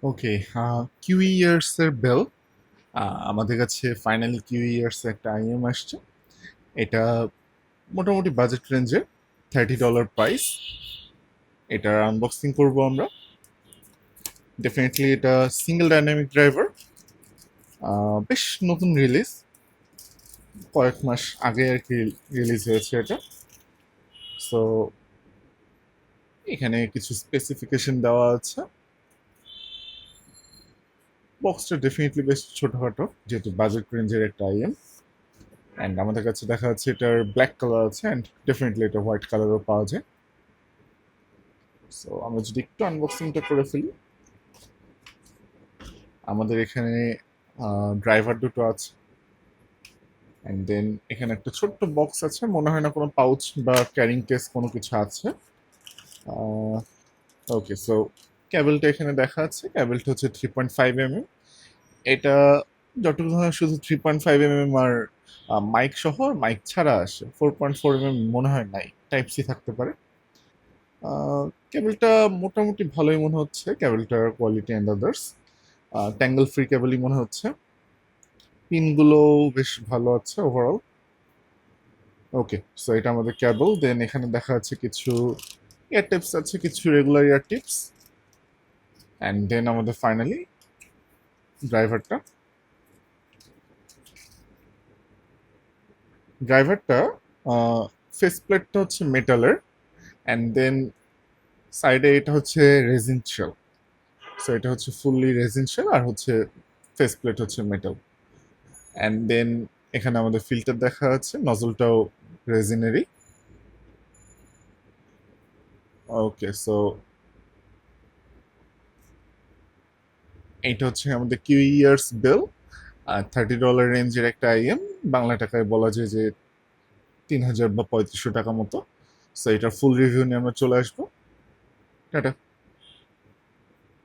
ওকে, kiwi years এর bell আমাদের কাছে ফাইনালি কিউই ইয়ার্স একটা আইএম আসছে। এটা মোটামুটি বাজেট রেঞ্জে $30 প্রাইস। এটার আনবক্সিং করব আমরা। ডেফিনেটলি এটা সিঙ্গেল ডাইনামিক ড্রাইভার, বেশ নতুন রিলিজ, কয়েক মাস আগে আর কি রিলিজ হয়েছে এটা। সো এখানে কিছু স্পেসিফিকেশন দেওয়া আছে। বক্সটা ডেফিনেটলি বেশ ছোটখাটো, যেহেতু বাজেট রেঞ্জের একটা আইএম। অ্যান্ড আমাদের কাছে দেখা যাচ্ছে এটার ব্ল্যাক কালার আছে, অ্যান্ড ডেফিনেটলি এটা হোয়াইট কালারও পাওয়া যায়। সো আমরা যদি একটু আনবক্সিংটা করে ফেলি, আমাদের এখানে ড্রাইভার দুটো আছে, অ্যান্ড দেন এখানে একটা ছোট্ট বক্স আছে, মনে হয় না কোনো পাউচ বা ক্যারিং কেস কোনো কিছু আছে। ওকে, সো ক্যাবেলটা এখানে দেখা যাচ্ছে। ক্যাবেলটা হচ্ছে 3.5 mm। এটা যতটুকু হয় শুধু 3.5 mm আর মাইক সহ, মাইক ছাড়া আসে। 4.4 mm মনে হয় নাই, টাইপ সি থাকতে পারে। কেবলটা মোটামুটি ভালোই মনে হচ্ছে, কেবলটার quality and others. Tangle free কেবলই মনে হচ্ছে। পিনগুলো বেশ ভালো আছে ওভারঅল। ওকে, সো এটা আমাদের কেবল। দেন এখানে দেখা যাচ্ছে কিছু ইয়ার টিপস আছে, কিছু regular year tips. And then আমাদের ফাইনালি ড্রাইভারটা। ড্রাইভারটা ফেস প্লেটটা হচ্ছে মেটালের, অ্যান্ড দেন সাইডে এটা হচ্ছে রেজিন শেল। সো এটা হচ্ছে ফুললি রেজিন শেল, আর হচ্ছে ফেস প্লেট হচ্ছে মেটাল। অ্যান্ড দেন এখানে আমাদের ফিল্টার দেখা যাচ্ছে, নজলটাও রেজিনেরই। ওকে, সো এইটা হচ্ছে আমাদের কিউ ইয়ার্স বেল, আর $30 রেঞ্জের একটা আইএম। বাংলা টাকায় বলা যায় যে 3,000 বা 3,500 টাকা মতো। সো এটার ফুল রিভিউ নিয়ে আমরা চলে আসবো। টাটা।